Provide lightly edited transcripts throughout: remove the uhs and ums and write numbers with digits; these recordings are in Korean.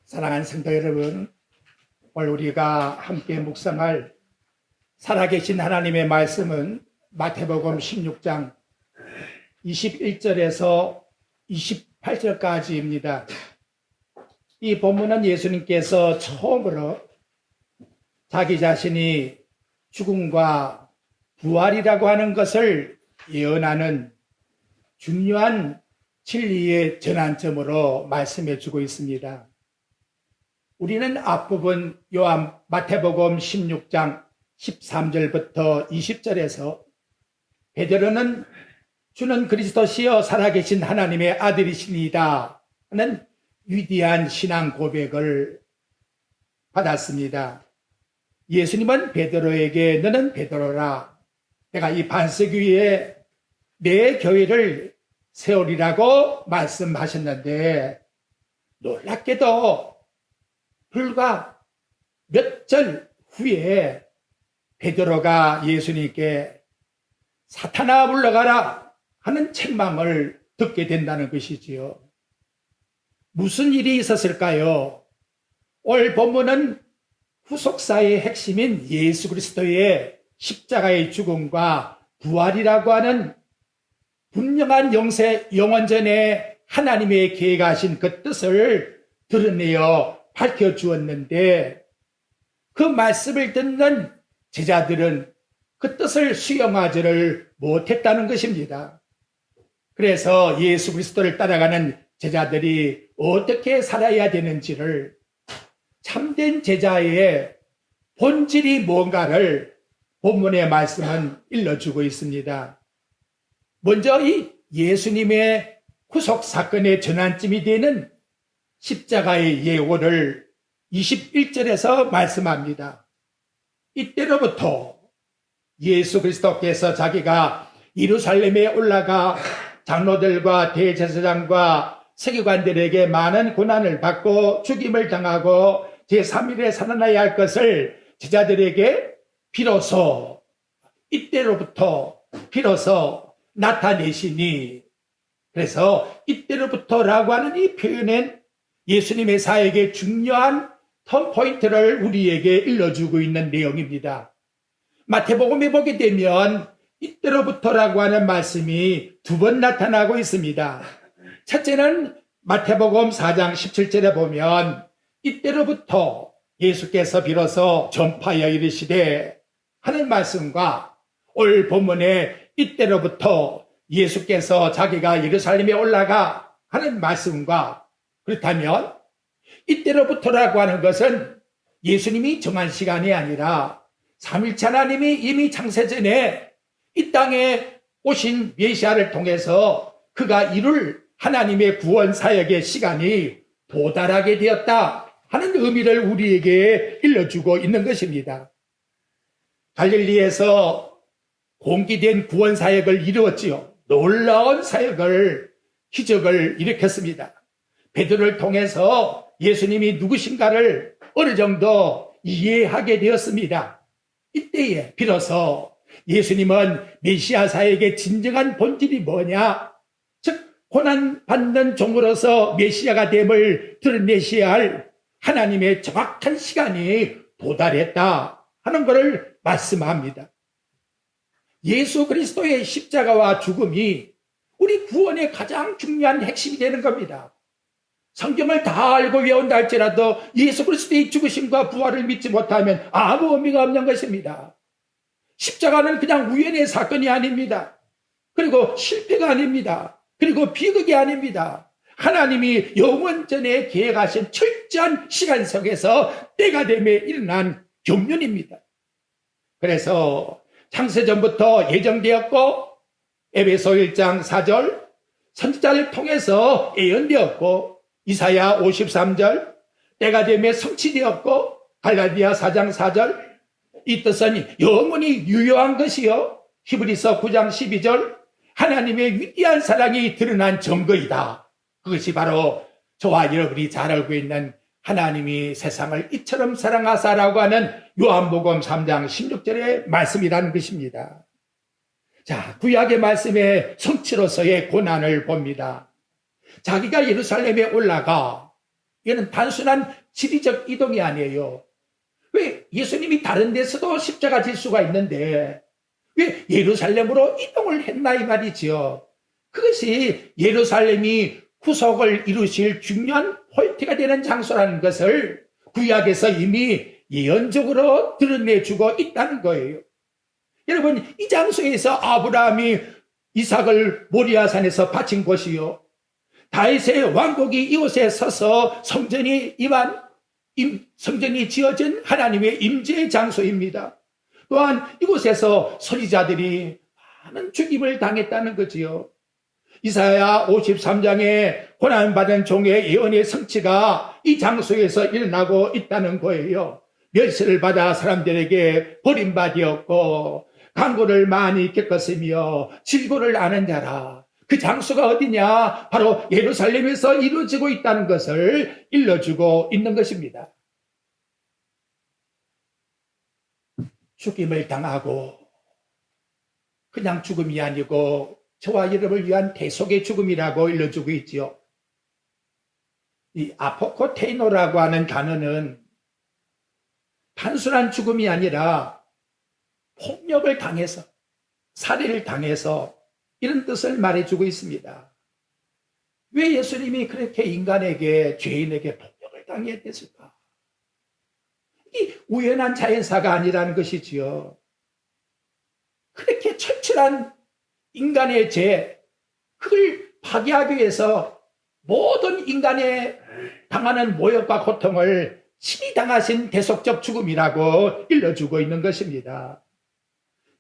사랑하는 성도 여러분, 오늘 우리가 함께 묵상할 살아계신 하나님의 말씀은 마태복음 16장 21절에서 28절까지입니다. 이 본문은 예수님께서 처음으로 자기 자신이 죽음과 부활이라고 하는 것을 예언하는 중요한 진리의 전환점으로 말씀해 주고 있습니다. 우리는 앞부분 마태복음 16장 13절부터 20절에서 베드로는 주는 그리스도시여 살아계신 하나님의 아들이시니이다 하는 위대한 신앙 고백을 받았습니다. 예수님은 베드로에게 너는 베드로라, 내가 이 반석 위에 내 교회를 세우리라고 말씀하셨는데, 놀랍게도 불과 몇 절 후에 베드로가 예수님께 사탄아 물러가라 하는 책망을 듣게 된다는 것이지요. 무슨 일이 있었을까요? 오늘 본문은 후속사의 핵심인 예수 그리스도의 십자가의 죽음과 부활이라고 하는 분명한 영원전에 하나님의 계획하신 그 뜻을 드러내어 밝혀주었는데, 그 말씀을 듣는 제자들은 그 뜻을 수용하지를 못했다는 것입니다. 그래서 예수 그리스도를 따라가는 제자들이 어떻게 살아야 되는지를, 참된 제자의 본질이 뭔가를 본문의 말씀은 일러주고 있습니다. 먼저 이 예수님의 후속 사건의 전환점이 되는 십자가의 예고를 21절에서 말씀합니다. 이때로부터 예수 그리스도께서 자기가 예루살렘에 올라가 장로들과 대제사장과 서기관들에게 많은 고난을 받고 죽임을 당하고 제3일에 살아나야 할 것을 제자들에게 이때로부터 비로소 나타내시니, 그래서 이때로부터라고 하는 이 표현은 예수님의 사역의 중요한 턴포인트를 우리에게 일러주고 있는 내용입니다. 마태복음에 보게 되면 이때로부터라고 하는 말씀이 두 번 나타나고 있습니다. 첫째는 마태복음 4장 17절에 보면 이때로부터 예수께서 비로소 전파하여 이르시되 하는 말씀과, 오늘 본문에 이때로부터 예수께서 자기가 예루살렘에 올라가 하는 말씀과, 그렇다면 이때로부터라고 하는 것은 예수님이 정한 시간이 아니라 삼일체 하나님이 이미 창세전에 이 땅에 오신 메시아를 통해서 그가 이룰 하나님의 구원 사역의 시간이 도달하게 되었다 하는 의미를 우리에게 일러주고 있는 것입니다. 갈릴리에서 공기된 구원 사역을 이루었지요. 놀라운 사역을, 기적을 일으켰습니다. 베드로를 통해서 예수님이 누구신가를 어느 정도 이해하게 되었습니다. 이때에 비로소 예수님은 메시아 사역의 진정한 본질이 뭐냐, 즉 고난받는 종으로서 메시아가 됨을 드러내셔야 할 하나님의 정확한 시간이 도달했다 하는 것을 말씀합니다. 예수 그리스도의 십자가와 죽음이 우리 구원의 가장 중요한 핵심이 되는 겁니다. 성경을 다 알고 외운다 할지라도 예수 그리스도의 죽으심과 부활을 믿지 못하면 아무 의미가 없는 것입니다. 십자가는 그냥 우연의 사건이 아닙니다. 그리고 실패가 아닙니다. 그리고 비극이 아닙니다. 하나님이 영원전에 계획하신 철저한 시간 속에서 때가 됨에 일어난 경륜입니다. 그래서 창세전부터 예정되었고, 에베소 1장 4절 선지자를 통해서 예언되었고, 이사야 53절 때가 되매 성취되었고, 갈라디아 4장 4절 이 뜻은 영원히 유효한 것이요, 히브리서 9장 12절 하나님의 위대한 사랑이 드러난 증거이다. 그것이 바로 저와 여러분이 잘 알고 있는 하나님이 세상을 이처럼 사랑하사라고 하는 요한복음 3장 16절의 말씀이라는 것입니다. 자, 구약의 말씀의 성취로서의 고난을 봅니다. 자기가 예루살렘에 올라가, 이는 단순한 지리적 이동이 아니에요. 왜 예수님이 다른 데서도 십자가 질 수가 있는데 왜 예루살렘으로 이동을 했나 이 말이지요. 그것이 예루살렘이 후속을 이루실 중요한 포인트가 되는 장소라는 것을 구약에서 이미 예언적으로 드러내주고 있다는 거예요. 여러분, 이 장소에서 아브라함이 이삭을 모리아산에서 바친 곳이요, 다윗의 왕국이 이곳에 서서 성전이 지어진 하나님의 임재의 장소입니다. 또한 이곳에서 선지자들이 많은 죽임을 당했다는 거지요. 이사야 53장에 고난받은 종의 예언의 성취가 이 장소에서 일어나고 있다는 거예요. 멸시를 받아 사람들에게 버림받았고 강고를 많이 겪었으며 질고를 아는 자라. 그 장소가 어디냐? 바로 예루살렘에서 이루어지고 있다는 것을 일러주고 있는 것입니다. 죽임을 당하고 그냥 죽음이 아니고 저와 여러분을 위한 대속의 죽음이라고 일러주고 있지요. 이 아포코테이노라고 하는 단어는 단순한 죽음이 아니라 폭력을 당해서, 살해를 당해서 이런 뜻을 말해주고 있습니다. 왜 예수님이 그렇게 인간에게, 죄인에게 폭력을 당했을까? 이 우연한 자연사가 아니라는 것이지요. 그렇게 철저한 인간의 죄, 그걸 파괴하기 위해서 모든 인간의 당하는 모욕과 고통을 신이 당하신 대속적 죽음이라고 일러주고 있는 것입니다.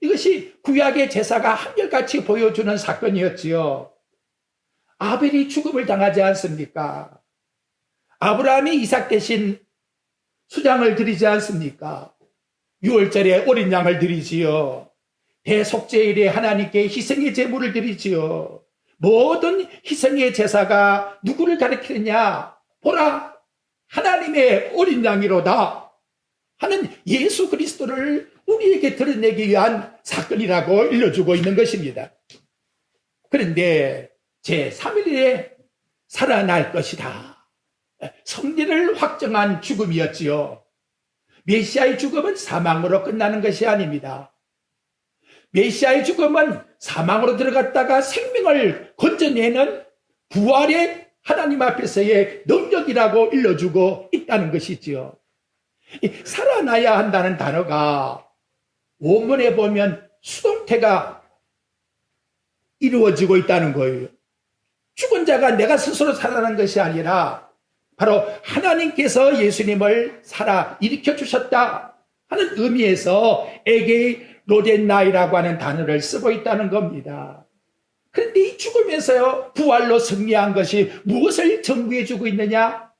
이것이 구약의 제사가 한결같이 보여주는 사건이었지요. 아벨이 죽음을 당하지 않습니까? 아브라함이 이삭 대신 수장을 드리지 않습니까? 6월절에 어린 양을 드리지요. 대속죄일에 하나님께 희생의 제물을 드리지요. 모든 희생의 제사가 누구를 가리키느냐? 보라, 하나님의 어린 양이로다 하는 예수 그리스도를 우리에게 드러내기 위한 사건이라고 일러주고 있는 것입니다. 그런데 제3일에 살아날 것이다. 성리를 확정한 죽음이었지요. 메시아의 죽음은 사망으로 끝나는 것이 아닙니다. 메시아의 죽음은 사망으로 들어갔다가 생명을 건져내는 부활의 하나님 앞에서의 능력이라고 일러주고 있다는 것이지요. 살아나야 한다는 단어가 원문에 보면 수동태가 이루어지고 있다는 거예요. 죽은 자가 내가 스스로 살아난 것이 아니라 바로 하나님께서 예수님을 살아 일으켜 주셨다 하는 의미에서 에게 로덴나이라고 하는 단어를 쓰고 있다는 겁니다. 그런데 이 죽음에서요, 부활로 승리한 것이 무엇을 정부해 주고 있느냐?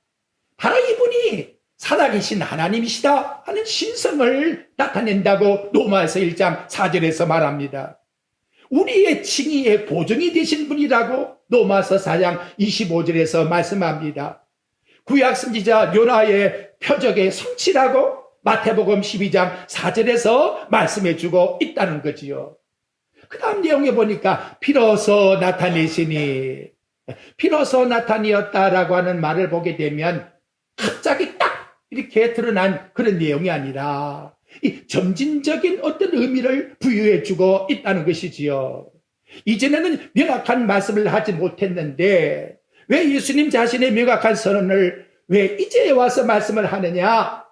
바로 이분이 살아계신 하나님이시다 하는 신성을 나타낸다고 로마서 1장 4절에서 말합니다. 우리의 칭의의 보증이 되신 분이라고 로마서 4장 25절에서 말씀합니다. 구약 선지자 요나의 표적의 성취라고 마태복음 12장 4절에서 말씀해주고 있다는 거지요. 그 다음 내용에 보니까 비로소 나타내시니, 비로소 나타내었다라고 하는 말을 보게 되면 갑자기 딱 이렇게 드러난 그런 내용이 아니라 이 점진적인 어떤 의미를 부여해주고 있다는 것이지요. 이전에는 명확한 말씀을 하지 못했는데 왜 예수님 자신의 명확한 선언을 왜 이제 와서 말씀을 하느냐?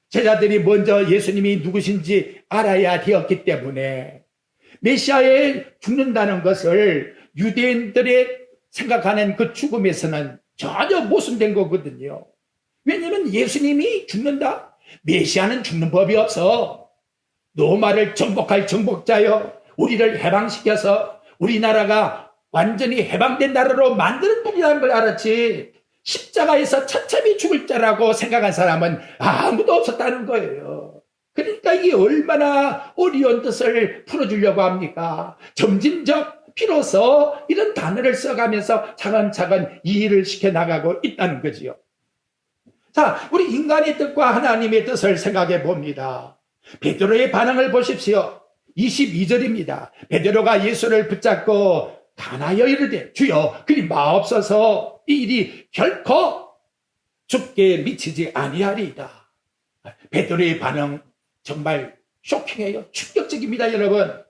제자들이 먼저 예수님이 누구신지 알아야 되었기 때문에 메시아에 죽는다는 것을 유대인들의 생각하는 그 죽음에서는 전혀 모순된 거거든요. 왜냐하면 예수님이 죽는다? 메시아는 죽는 법이 없어. 로마를 정복할 정복자여, 우리를 해방시켜서 우리나라가 완전히 해방된 나라로 만드는 분이라는 걸 알았지, 십자가에서 처참히 죽을 자라고 생각한 사람은 아무도 없었다는 거예요. 그러니까 이게 얼마나 어려운 뜻을 풀어주려고 합니까? 점진적 비로소 이런 단어를 써가면서 차근차근 이해를 시켜나가고 있다는 거지요. 자, 우리 인간의 뜻과 하나님의 뜻을 생각해 봅니다. 베드로의 반응을 보십시오. 22절입니다. 베드로가 예수를 붙잡고 간하여 이르되 주여 그리 마옵소서, 이 일이 결코 죽게 미치지 아니하리이다. 베드로의 반응 정말 쇼킹해요. 충격적입니다, 여러분.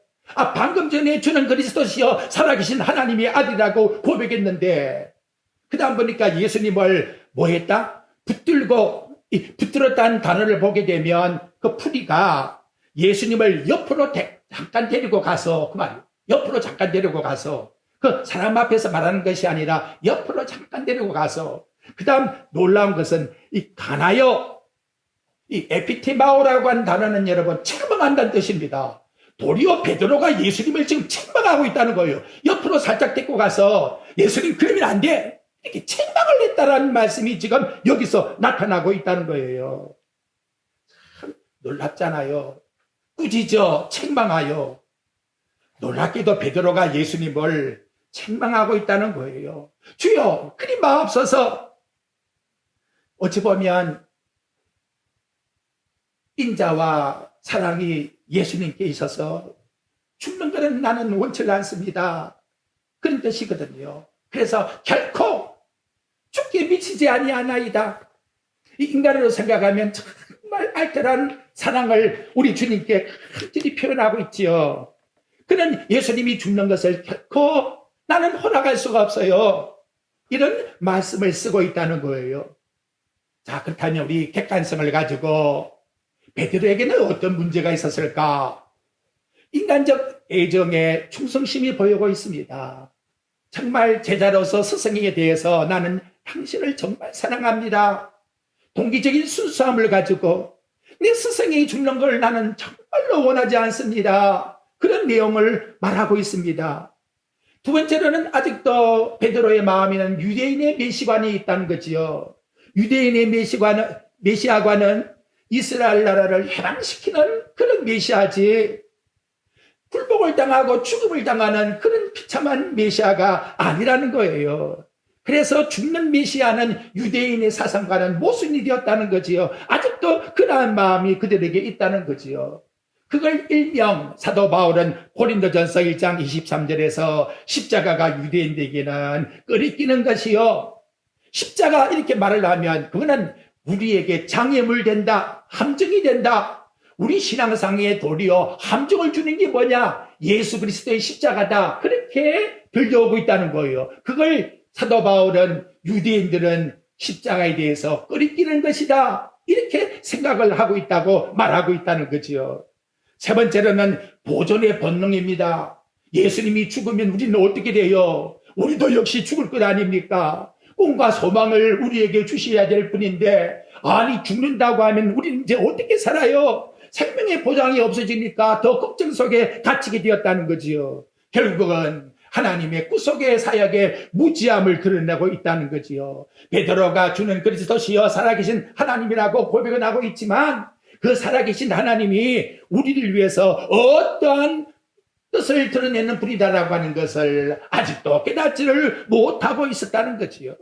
방금 전에 주는 그리스도시여 살아계신 하나님의 아들이라고 고백했는데 그 다음 보니까 예수님을 뭐 했다? 붙들었다는 단어를 보게 되면 그 풀이가 예수님을 옆으로 잠깐 데리고 가서 그 말이에요. 옆으로 잠깐 데리고 가서 그 사람 앞에서 말하는 것이 아니라 옆으로 잠깐 데리고 가서 그 다음 놀라운 것은 이 가나요, 이 에피티마오라고 하는 단어는 여러분 책망한다는 뜻입니다. 도리어 베드로가 예수님을 지금 책망하고 있다는 거예요. 옆으로 살짝 데리고 가서 예수님 그러면 안 돼, 이렇게 책망을 했다라는 말씀이 지금 여기서 나타나고 있다는 거예요. 참 놀랍잖아요. 꾸짖어 책망하여. 놀랍게도 베드로가 예수님을 책망하고 있다는 거예요. 주여 그리 마옵소서. 어찌 보면 인자와 사랑이 예수님께 있어서 죽는 것은 나는 원치 않습니다. 그런 뜻이거든요. 그래서 결코 죽게 미치지 아니하나이다. 이 인간으로 생각하면 정말 알뜰한 사랑을 우리 주님께 간절히 표현하고 있지요. 그는 예수님이 죽는 것을 결코 나는 허락할 수가 없어요. 이런 말씀을 쓰고 있다는 거예요. 자, 그렇다면 우리 객관성을 가지고 베드로에게는 어떤 문제가 있었을까? 인간적 애정에 충성심이 보이고 있습니다. 정말 제자로서 스승에게 대해서 나는 당신을 정말 사랑합니다. 동기적인 순수함을 가지고 내 스승이 죽는 걸 나는 정말로 원하지 않습니다. 그런 내용을 말하고 있습니다. 두 번째로는 아직도 베드로의 마음에는 유대인의 메시관이 있다는 거지요. 유대인의 메시아관은 이스라엘 나라를 해방시키는 그런 메시아지, 굴복을 당하고 죽음을 당하는 그런 비참한 메시아가 아니라는 거예요. 그래서 죽는 메시아는 유대인의 사상과는 모순이 되었다는 거지요. 아직도 그러한 마음이 그들에게 있다는 거지요. 그걸 일명 사도 바울은 고린도전서 1장 23절에서 십자가가 유대인들에게는 끄리끼는 것이요, 십자가 이렇게 말을 하면 그거는 우리에게 장애물 된다, 함정이 된다. 우리 신앙상의 도리어 함정을 주는 게 뭐냐? 예수 그리스도의 십자가다. 그렇게 들려오고 있다는 거예요. 그걸 사도 바울은 유대인들은 십자가에 대해서 끄리끼는 것이다, 이렇게 생각을 하고 있다고 말하고 있다는 거지요. 세 번째로는 보존의 본능입니다. 예수님이 죽으면 우리는 어떻게 돼요? 우리도 역시 죽을 것 아닙니까? 꿈과 소망을 우리에게 주셔야 될 뿐인데, 아니 죽는다고 하면 우리는 이제 어떻게 살아요? 생명의 보장이 없어지니까 더 걱정 속에 갇히게 되었다는 거지요. 결국은 하나님의 구속의 사역에 무지함을 드러내고 있다는 거지요. 베드로가 주는 그리스도시여 살아계신 하나님이라고 고백은 하고 있지만 그 살아계신 하나님이 우리를 위해서 어떠한 뜻을 드러내는 분이다라고 하는 것을 아직도 깨닫지를 못하고 있었다는 거지요.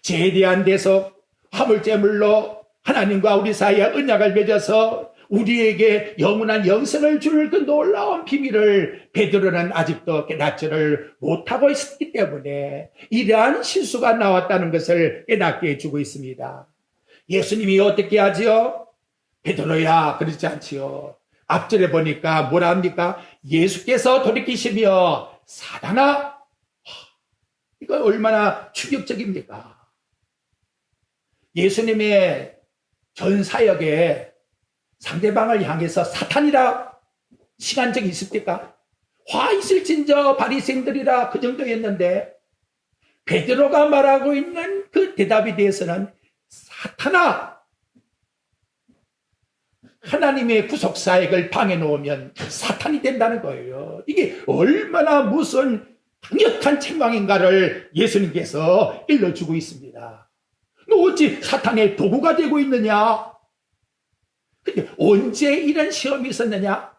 죄에 대한 데서 화물제물로 하나님과 우리 사이에 언약을 맺어서 우리에게 영원한 영생을 줄 그 놀라운 비밀을 베드로는 아직도 깨닫지를 못하고 있었기 때문에 이러한 실수가 나왔다는 것을 깨닫게 해주고 있습니다. 예수님이 어떻게 하지요? 베드로야 그러지 않지요. 앞절에 보니까 뭐라 합니까? 예수께서 돌이키시며 사단아. 이거 얼마나 충격적입니까? 예수님의 전 사역에 상대방을 향해서 사탄이라 칭한 적이 있습니까? 화 있을진저 바리새인들이라 그 정도였는데 베드로가 말하고 있는 그 대답에 대해서는 사탄아, 하나님의 구속 사역을 방해 놓으면 사탄이 된다는 거예요. 이게 얼마나 무슨 강력한 책망인가를 예수님께서 일러주고 있습니다. 너 어찌 사탄의 도구가 되고 있느냐? 근데 언제 이런 시험이 있었느냐?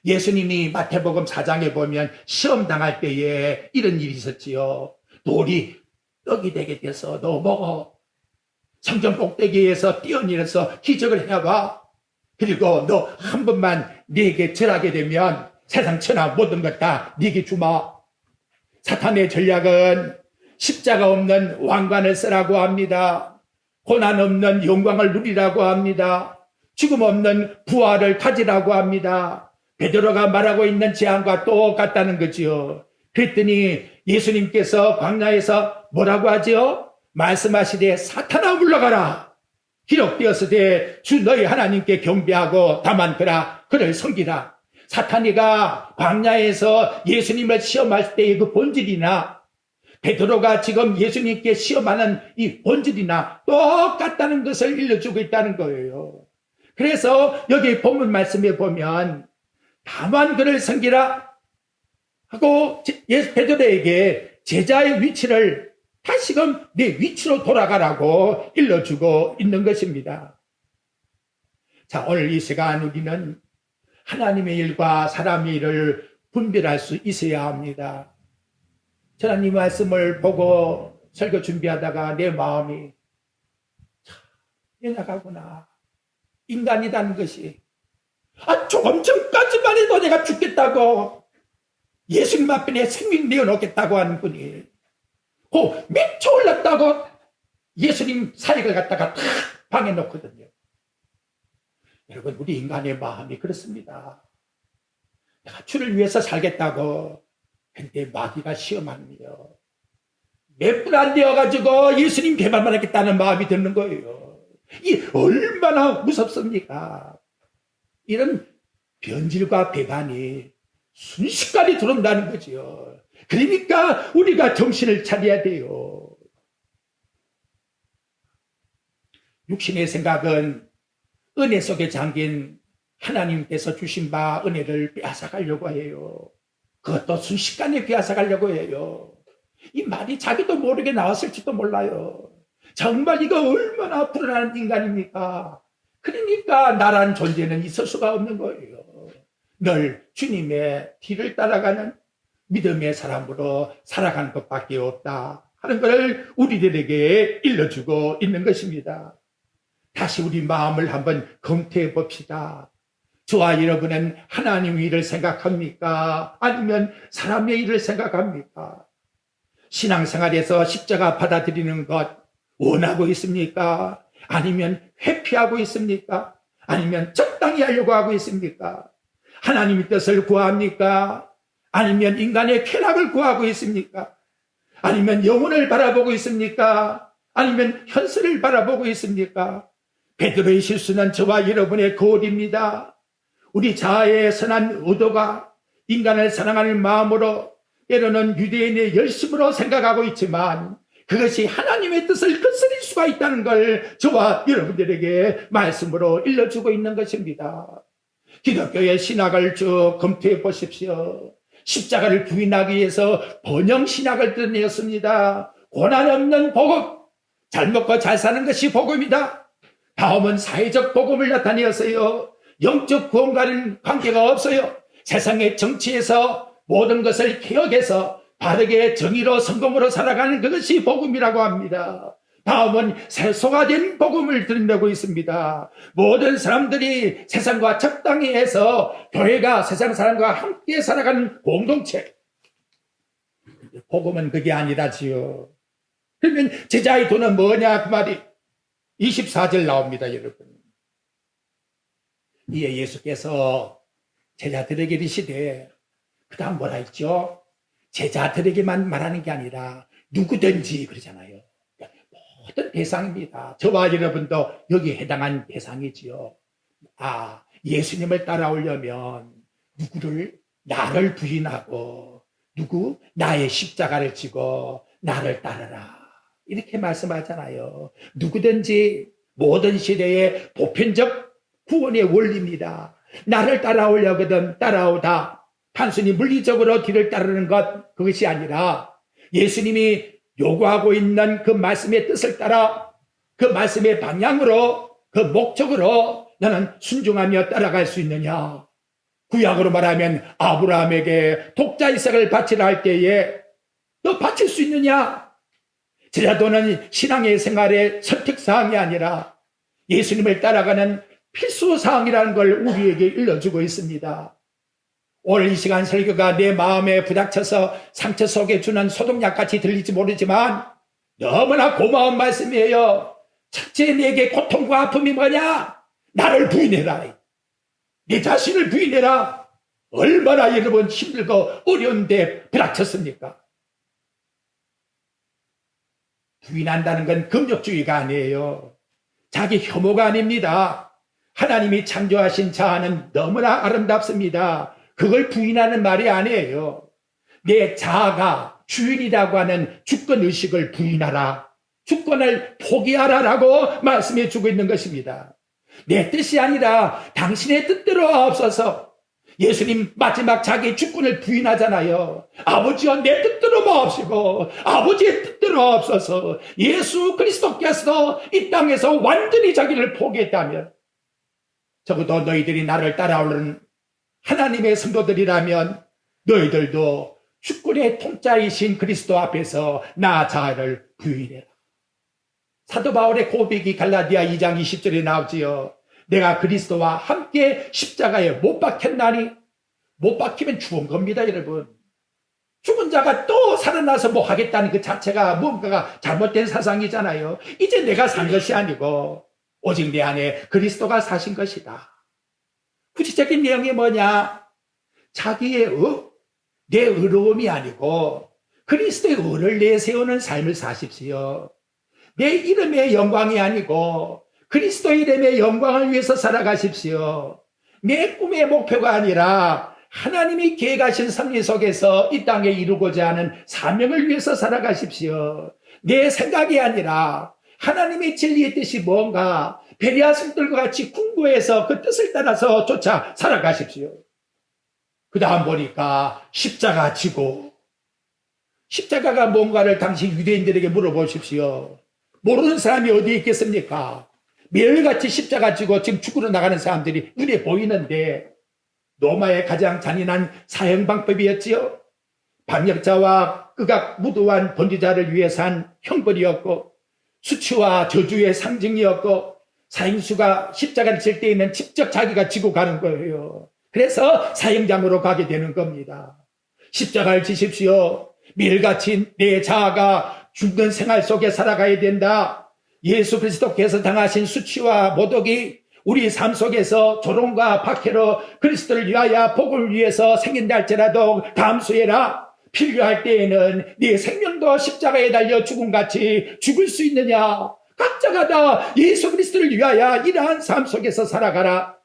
예수님이 마태복음 4장에 보면 시험 당할 때에 이런 일이 있었지요. 돌이 떡이 되게 돼서 너 먹어. 성전 꼭대기에서 뛰어내려서 기적을 해봐. 그리고 너 한 번만 네게 절하게 되면 세상 천하 모든 것 다 네게 주마. 사탄의 전략은 십자가 없는 왕관을 쓰라고 합니다. 고난 없는 영광을 누리라고 합니다. 죽음 없는 부활을 가지라고 합니다. 베드로가 말하고 있는 제안과 똑같다는 거지요. 그랬더니 예수님께서 광야에서 뭐라고 하지요? 말씀하시되 사탄아 물러가라. 기록되었으되 주 너희 하나님께 경배하고 다만 그를 섬기라. 사탄이가 광야에서 예수님을 시험할 때의 그 본질이나 베드로가 지금 예수님께 시험하는 이 본질이나 똑같다는 것을 일러주고 있다는 거예요. 그래서 여기 본문 말씀에 보면 다만 그를 섬기라 하고 베드로에게 제자의 위치를 다시금 내 위치로 돌아가라고 일러주고 있는 것입니다. 자, 오늘 이 시간 우리는 하나님의 일과 사람의 일을 분별할 수 있어야 합니다. 저는 이 말씀을 보고 설교 준비하다가 내 마음이 참 연약하구나. 인간이라는 것이 조금 전까지만 해도 내가 죽겠다고 예수님 앞에 내 생명 내어놓겠다고 하는 분이 미쳐 올랐다고 예수님 사역을 갖다가 탁 방해 놓거든요. 여러분, 우리 인간의 마음이 그렇습니다. 내가 주를 위해서 살겠다고 근데 마귀가 시험합니다. 몇 분 안 되어가지고 예수님 배반만 하겠다는 마음이 드는 거예요. 이 얼마나 무섭습니까? 이런 변질과 배반이 순식간에 들어온다는 거죠. 그러니까 우리가 정신을 차려야 돼요. 육신의 생각은 은혜 속에 잠긴 하나님께서 주신 바 은혜를 빼앗아가려고 해요. 그것도 순식간에 빼앗아가려고 해요. 이 말이 자기도 모르게 나왔을지도 몰라요. 정말 이거 얼마나 불안한 인간입니까? 그러니까 나란 존재는 있을 수가 없는 거예요. 늘 주님의 뒤를 따라가는 믿음의 사람으로 살아가는 것밖에 없다 하는 것을 우리들에게 일러주고 있는 것입니다. 다시 우리 마음을 한번 검토해 봅시다. 저와 여러분은 하나님의 일을 생각합니까? 아니면 사람의 일을 생각합니까? 신앙생활에서 십자가 받아들이는 것 원하고 있습니까? 아니면 회피하고 있습니까? 아니면 적당히 하려고 하고 있습니까? 하나님의 뜻을 구합니까? 아니면 인간의 쾌락을 구하고 있습니까? 아니면 영혼을 바라보고 있습니까? 아니면 현실을 바라보고 있습니까? 베드로의 실수는 저와 여러분의 거울입니다. 우리 자아의 선한 의도가 인간을 사랑하는 마음으로 때로는 유대인의 열심으로 생각하고 있지만 그것이 하나님의 뜻을 거스릴 수가 있다는 걸 저와 여러분들에게 말씀으로 일러주고 있는 것입니다. 기독교의 신학을 쭉 검토해 보십시오. 십자가를 부인하기 위해서 번영 신학을 드러내었습니다. 고난 없는 복음, 잘 먹고 잘 사는 것이 복음이다. 다음은 사회적 복음을 나타내었어요. 영적 구원과는 관계가 없어요. 세상의 정치에서 모든 것을 개혁해서 바르게 정의로 성공으로 살아가는 그것이 복음이라고 합니다. 다음은 세속화된 복음을 드러내고 있습니다. 모든 사람들이 세상과 적당히 해서 교회가 세상 사람과 함께 살아가는 공동체. 복음은 그게 아니라지요. 그러면 제자의 도는 뭐냐 그 말이 24절 나옵니다, 여러분. 이에 예수께서 제자들에게 이르시되 그 다음 뭐라 했죠? 제자들에게만 말하는 게 아니라 누구든지 그러잖아요. 모든 대상입니다. 저와 여러분도 여기에 해당한 대상이지요. 예수님을 따라오려면 나를 부인하고 나의 십자가를 지고 나를 따르라. 이렇게 말씀하잖아요. 누구든지 모든 시대의 보편적 구원의 원리입니다. 나를 따라오려거든 따라오다. 단순히 물리적으로 길을 따르는 그것이 아니라 예수님이 요구하고 있는 그 말씀의 뜻을 따라 그 말씀의 방향으로 그 목적으로 나는 순종하며 따라갈 수 있느냐. 구약으로 말하면 아브라함에게 독자 이삭을 바치라 할 때에 너 바칠 수 있느냐. 제자도는 신앙의 생활의 선택사항이 아니라 예수님을 따라가는 필수사항이라는 걸 우리에게 일러주고 있습니다. 오늘 이 시간 설교가 내 마음에 부닥쳐서 상처 속에 주는 소독약같이 들릴지 모르지만 너무나 고마운 말씀이에요. 첫째 내게 고통과 아픔이 뭐냐? 나를 부인해라. 내 자신을 부인해라. 얼마나 여러분 힘들고 어려운데 부닥쳤습니까? 부인한다는 건 금욕주의가 아니에요. 자기 혐오가 아닙니다. 하나님이 창조하신 자아는 너무나 아름답습니다. 그걸 부인하는 말이 아니에요. 내 자아가 주인이라고 하는 주권의식을 부인하라. 주권을 포기하라라고 말씀해 주고 있는 것입니다. 내 뜻이 아니라 당신의 뜻대로 하옵소서. 예수님 마지막 자기 주권을 부인하잖아요. 아버지여 내 뜻대로 마옵시고 아버지의 뜻대로 하옵소서. 예수 그리스도께서 이 땅에서 완전히 자기를 포기했다면 적어도 너희들이 나를 따라오는 하나님의 성도들이라면 너희들도 주권의 통짜이신 그리스도 앞에서 나 자아를 부인해라. 사도 바울의 고백이 갈라디아 2장 20절에 나오지요. 내가 그리스도와 함께 십자가에 못 박혔나니. 못 박히면 죽은 겁니다, 여러분. 죽은 자가 또 살아나서 뭐 하겠다는 그 자체가 뭔가가 잘못된 사상이잖아요. 이제 내가 산 것이 아니고 오직 내 안에 그리스도가 사신 것이다. 구체적인 내용이 뭐냐? 자기의 내 의로움이 아니고 그리스도의 의를 내세우는 삶을 사십시오. 내 이름의 영광이 아니고 그리스도 이름의 영광을 위해서 살아가십시오. 내 꿈의 목표가 아니라 하나님이 계획하신 섭리 속에서 이 땅에 이루고자 하는 사명을 위해서 살아가십시오. 내 생각이 아니라 하나님의 진리의 뜻이 뭔가 베레아 성들과 같이 궁구해서 그 뜻을 따라서 쫓아 살아가십시오. 그 다음 보니까 십자가 지고, 십자가가 뭔가를 당시 유대인들에게 물어보십시오. 모르는 사람이 어디에 있겠습니까? 매일같이 십자가 지고 지금 죽으러 나가는 사람들이 눈에 보이는데 로마의 가장 잔인한 사형 방법이었지요. 반역자와 극악 무도한 범죄자를 위해서 한 형벌이었고 수치와 저주의 상징이었고 사형수가 십자가를 질 때에는 직접 자기가 지고 가는 거예요. 그래서 사형장으로 가게 되는 겁니다. 십자가를 지십시오. 매일같이 내 자아가 죽는 생활 속에 살아가야 된다. 예수 그리스도께서 당하신 수치와 모독이 우리 삶 속에서 조롱과 박해로 그리스도를 위하여 복을 위해서 생긴다 할지라도 감수해라. 필요할 때에는 네 생명도 십자가에 달려 죽음같이 죽을 수 있느냐. 각자가 다 예수 그리스도를 위하여 이러한 삶 속에서 살아가라.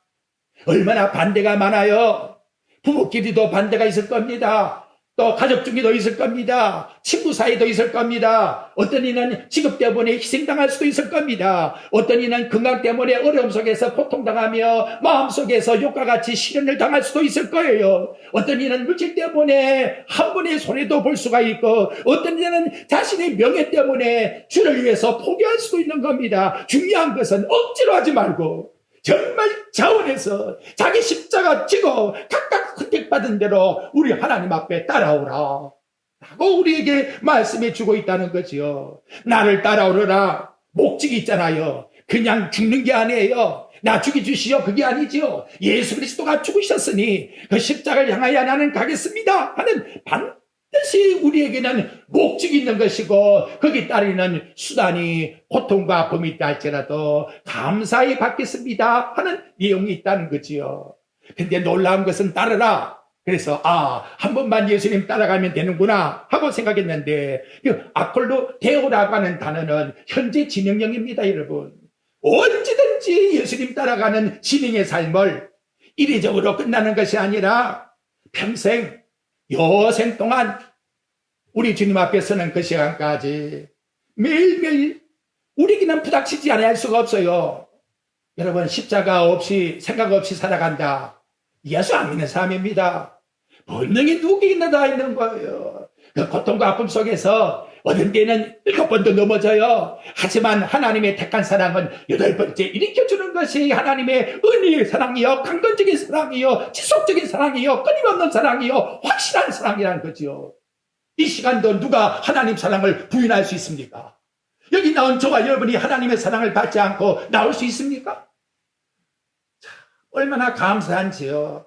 얼마나 반대가 많아요. 부부끼리도 반대가 있을 겁니다. 또 가족 중에도 있을 겁니다. 친구 사이도 있을 겁니다. 어떤 이는 직업 때문에 희생당할 수도 있을 겁니다. 어떤 이는 건강 때문에 어려움 속에서 고통당하며 마음속에서 욕과 같이 시련을 당할 수도 있을 거예요. 어떤 이는 물질 때문에 한 번의 손해도 볼 수가 있고 어떤 이는 자신의 명예 때문에 주를 위해서 포기할 수도 있는 겁니다. 중요한 것은 억지로 하지 말고 정말 자원해서 자기 십자가 지고 각각 선택받은 대로 우리 하나님 앞에 따라오라 라고 우리에게 말씀해 주고 있다는 거지요. 나를 따라오라. 목적이 있잖아요. 그냥 죽는 게 아니에요. 나 죽여주시오 그게 아니지요. 예수 그리스도가 죽으셨으니 그 십자가를 향하여 나는 가겠습니다 하는 반드시 우리에게는 목적이 있는 것이고 거기에 따르는 수단이 고통과 아픔이 있다 할지라도 감사히 받겠습니다 하는 내용이 있다는 거지요. 근데 놀라운 것은 따르라. 그래서 한 번만 예수님 따라가면 되는구나 하고 생각했는데 아콜로 데오라고 하는 단어는 현재 진행형입니다. 여러분 언제든지 예수님 따라가는 진행의 삶을 이례적으로 끝나는 것이 아니라 평생 여생 동안 우리 주님 앞에 서는 그 시간까지 매일매일 우리에게는 부닥치지 않을 수가 없어요. 여러분 십자가 없이 생각 없이 살아간다. 예수 안 믿는 사람입니다. 본능이 누구에게나 다 있는 거예요. 그 고통과 아픔 속에서 어떤 때는 7번도 넘어져요. 하지만 하나님의 택한 사랑은 8번째 일으켜주는 것이 하나님의 은혜의 사랑이요, 강건적인 사랑이요, 지속적인 사랑이요, 끊임없는 사랑이요, 확실한 사랑이라는 거죠. 이 시간도 누가 하나님 사랑을 부인할 수 있습니까? 여기 나온 저와 여러분이 하나님의 사랑을 받지 않고 나올 수 있습니까? 자, 얼마나 감사한지요.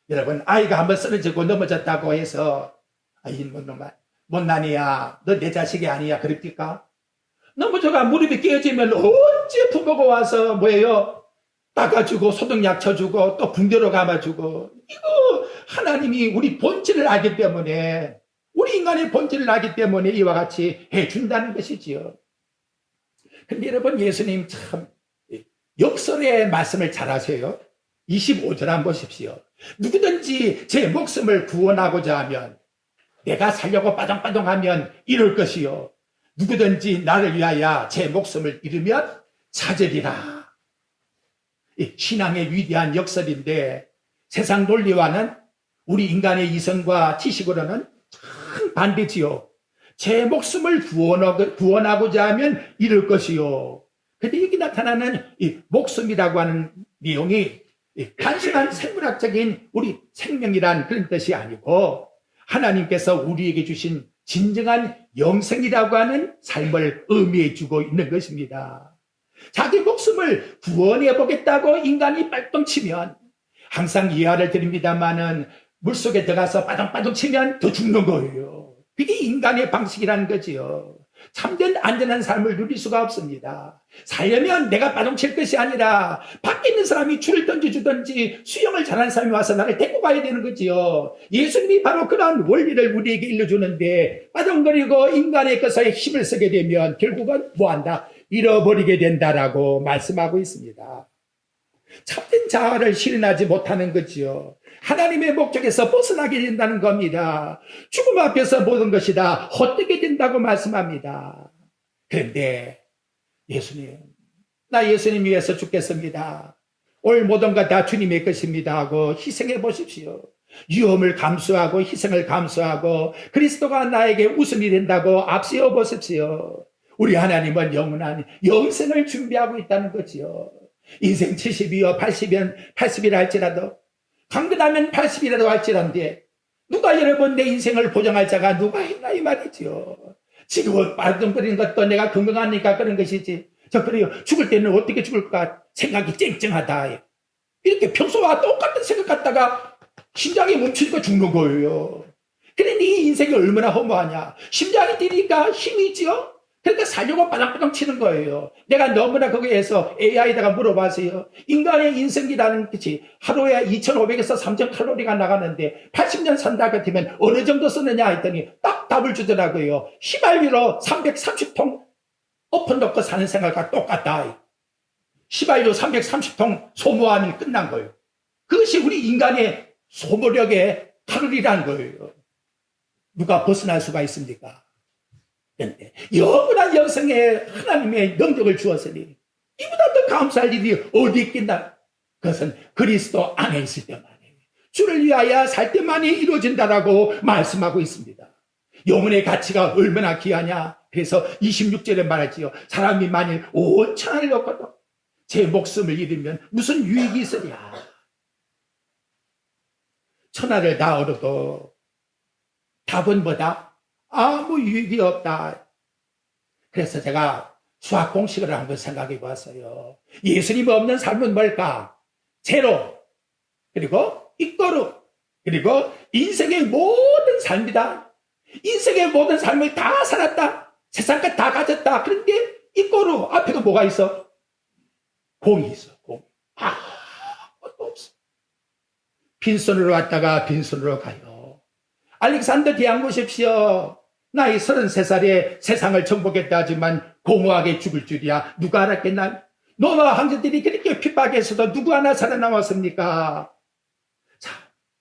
여러분 아이가 한번 쓰러지고 넘어졌다고 해서 이놈아 못난이야 너 내 자식이 아니야 그럽니까? 넘어져가 무릎이 깨어지면 어째 부모가 와서 뭐예요? 닦아주고 소독약 쳐주고 또 붕대로 감아주고. 이거 하나님이 우리 본질을 알기 때문에, 우리 인간의 본질을 알기 때문에 이와 같이 해준다는 것이지요. 근데 여러분, 예수님 참 역설의 말씀을 잘 하세요. 25절 한번 보십시오. 누구든지 제 목숨을 구원하고자 하면, 내가 살려고 빠동빠동하면 이룰 것이요, 누구든지 나를 위하여 제 목숨을 잃으면 찾으리라. 신앙의 위대한 역설인데, 세상 논리와는, 우리 인간의 이성과 지식으로는 참 반대지요. 제 목숨을 구원하고자 하면 이룰 것이요. 근데 여기 나타나는 이 목숨이라고 하는 내용이 단순한 생물학적인 우리 생명이란 그런 뜻이 아니고, 하나님께서 우리에게 주신 진정한 영생이라고 하는 삶을 의미해 주고 있는 것입니다. 자기 목숨을 구원해 보겠다고 인간이 발동치면, 항상 이해를 드립니다만은 물속에 들어가서 빠둥빠둥 치면 더 죽는 거예요. 그게 인간의 방식이라는 거지요. 참된 안전한 삶을 누릴 수가 없습니다. 살려면 내가 빠둥칠 것이 아니라 밖에 있는 사람이 줄을 던져주든지 수영을 잘하는 사람이 와서 나를 데리고 가야 되는 거지요. 예수님이 바로 그러한 원리를 우리에게 일러주는데, 빠둥거리고 인간의 것에 힘을 쓰게 되면 결국은 뭐한다? 잃어버리게 된다라고 말씀하고 있습니다. 참된 자아를 실현하지 못하는 거지요. 하나님의 목적에서 벗어나게 된다는 겁니다. 죽음 앞에서 모든 것이 다 헛되게 된다고 말씀합니다. 그런데 예수님, 나 예수님 위해서 죽겠습니다, 올 모든 것 다 주님의 것입니다 하고 희생해 보십시오. 위험을 감수하고 희생을 감수하고 그리스도가 나에게 웃음이 된다고 앞세워 보십시오. 우리 하나님은 영원한 영생을 준비하고 있다는 거지요. 인생 70이요 80이라 할지라도, 강건하면 80이라도 할지란데, 누가 여러분 내 인생을 보장할 자가 누가 있나 이 말이지요. 지금 빠둥거리는 것도 내가 건강하니까 그런 것이지, 저 그래요, 죽을 때는 어떻게 죽을까 생각이 쨍쨍하다, 이렇게 평소와 똑같은 생각 갖다가 심장이 멈추니까 죽는 거예요. 그래, 네 인생이 얼마나 허무하냐. 심장이 뛰니까 힘이지요. 그러니까 살려고 바닥바닥 치는 거예요. 내가 너무나 거기에서 AI에다가 물어봐서요, 인간의 인생이라는 것이 하루에 2,500에서 3,000 칼로리가 나가는데 80년 산다 같으면 어느 정도 쓰느냐 했더니 딱 답을 주더라고요. 휘발유로 330통 엎어놓고 사는 생각과 똑같다. 휘발유 330통 소모하면 끝난 거예요. 그것이 우리 인간의 소모력의 칼로리라는 거예요. 누가 벗어날 수가 있습니까? 그런데 영원한 영생에 하나님의 능력을 주었으니 이보다 더 감사할 일이 어디 있겠나. 그것은 그리스도 안에 있을 때만이, 주를 위하여 살 때만이 이루어진다라고 말씀하고 있습니다. 영혼의 가치가 얼마나 귀하냐. 그래서 26절에 말하지요. 사람이 만일 온 천하를 얻고도 제 목숨을 잃으면 무슨 유익이 있으랴. 천하를 다 얻어도 답은 뭐다? 아무 유익이 없다. 그래서 제가 수학 공식을 한번 생각해 봤어요. 예수님 없는 삶은 뭘까? 제로, 그리고 이꼬르, 그리고 인생의 모든 삶이다. 인생의 모든 삶을 다 살았다. 세상 것 다 가졌다. 그런데 이꼬르 앞에도 뭐가 있어? 공이 있어. 공. 아무것도 없어. 빈손으로 왔다가 빈손으로 가요. 알렉산더 대왕 보십시오. 나이 33살에 세상을 정복했다 하지만 공허하게 죽을 줄이야 누가 알았겠나. 노마 황제들이 그렇게 핍박해서도 누구 하나 살아남았습니까? 자,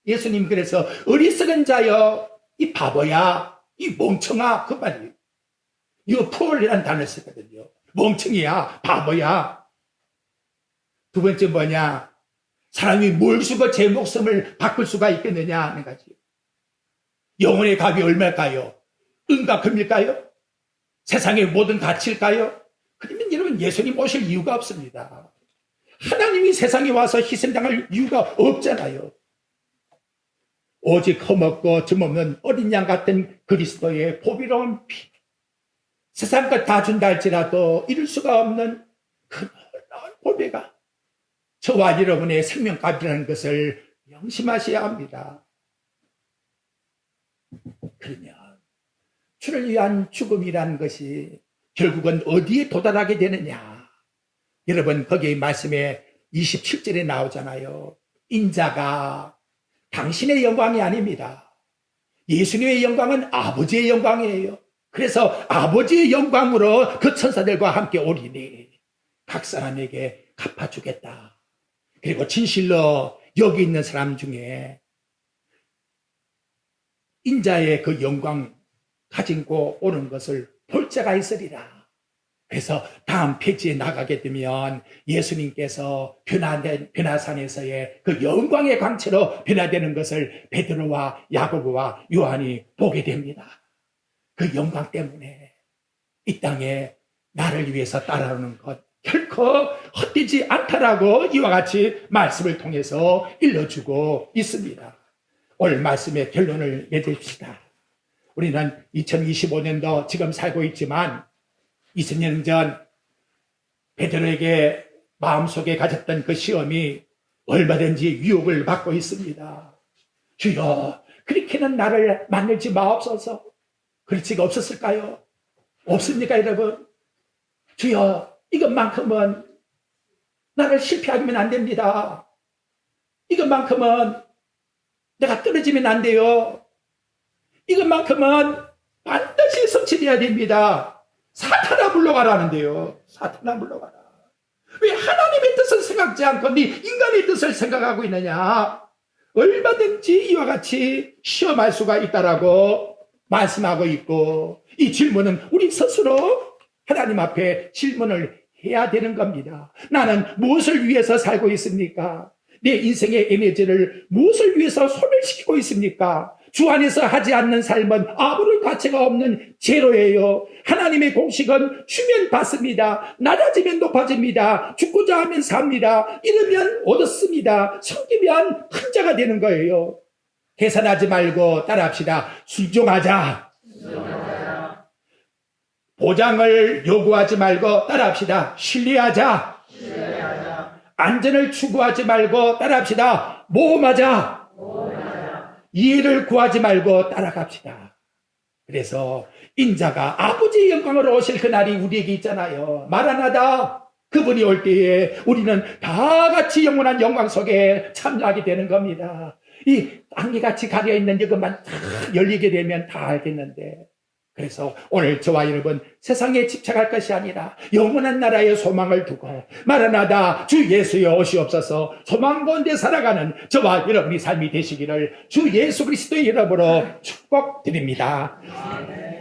예수님 그래서 어리석은 자여, 이 바보야, 이 멍청아, 그 말이에요. 이거 푸얼이라는 단어를 쓰거든요. 멍청이야, 바보야. 두 번째 뭐냐? 사람이 뭘 주고 제 목숨을 바꿀 수가 있겠느냐 하는 거지. 영혼의 값이 얼마일까요? 은과 금일까요? 세상의 모든 가치일까요? 그러면 여러분, 예수님 오실 이유가 없습니다. 하나님이 세상에 와서 희생당할 이유가 없잖아요. 오직 험없고 줌없는 어린 양 같은 그리스도의 보비로운 피, 세상 것 다 준다 할지라도 이룰 수가 없는 그 놀라운 보배가 저와 여러분의 생명값이라는 것을 명심하셔야 합니다. 그러면 주를 위한 죽음이라는 것이 결국은 어디에 도달하게 되느냐? 여러분, 거기 말씀에 27절에 나오잖아요. 인자가 당신의 영광이 아닙니다. 예수님의 영광은 아버지의 영광이에요. 그래서 아버지의 영광으로 그 천사들과 함께 오리니 각 사람에게 갚아주겠다. 그리고 진실로 여기 있는 사람 중에 인자의 그 영광 가지고 오는 것을 볼 자가 있으리라. 그래서 다음 페이지에 나가게 되면 예수님께서 변화산에서의 그 영광의 광채로 변화되는 것을 베드로와 야고보와 요한이 보게 됩니다. 그 영광 때문에 이 땅에 나를 위해서 따라오는 것 결코 헛되지 않다라고 이와 같이 말씀을 통해서 일러주고 있습니다. 오늘 말씀의 결론을 맺읍시다. 우리는 2025년도 지금 살고 있지만 20년 전 베드로에게 마음속에 가졌던 그 시험이 얼마든지 유혹을 받고 있습니다. 주여, 그렇게는 나를 만들지 마옵소서. 그렇지가 없었을까요? 없습니까, 여러분? 주여, 이것만큼은 나를 실패하게 하면 안 됩니다. 이것만큼은 내가 떨어지면 안 돼요. 이것만큼은 반드시 성취해야 됩니다. 사탄아 물러가라는데요. 사탄아 물러가라. 왜 하나님의 뜻을 생각지 않고 네 인간의 뜻을 생각하고 있느냐? 얼마든지 이와 같이 시험할 수가 있다라고 말씀하고 있고, 이 질문은 우리 스스로 하나님 앞에 질문을 해야 되는 겁니다. 나는 무엇을 위해서 살고 있습니까? 내 인생의 에너지를 무엇을 위해서 소멸시키고 있습니까? 주 안에서 하지 않는 삶은 아무런 가치가 없는 제로예요. 하나님의 공식은 주면 받습니다. 낮아지면 높아집니다. 죽고자 하면 삽니다. 잃으면 얻었습니다. 섬기면 큰 자가 되는 거예요. 계산하지 말고 따라합시다. 순종하자. 보장을 요구하지 말고 따라합시다. 신뢰하자. 안전을 추구하지 말고 따라합시다. 모험하자. 이해를 구하지 말고 따라갑시다. 그래서 인자가 아버지의 영광으로 오실 그날이 우리에게 있잖아요. 마라나다. 그분이 올 때에 우리는 다 같이 영원한 영광 속에 참여하게 되는 겁니다. 이 안개같이 가려있는 이것만 다 열리게 되면 다 알겠는데, 그래서 오늘 저와 여러분 세상에 집착할 것이 아니라 영원한 나라의 소망을 두고 마라나다 주 예수여 오시옵소서 소망 가운데 살아가는 저와 여러분의 삶이 되시기를 주 예수 그리스도의 이름으로 축복드립니다.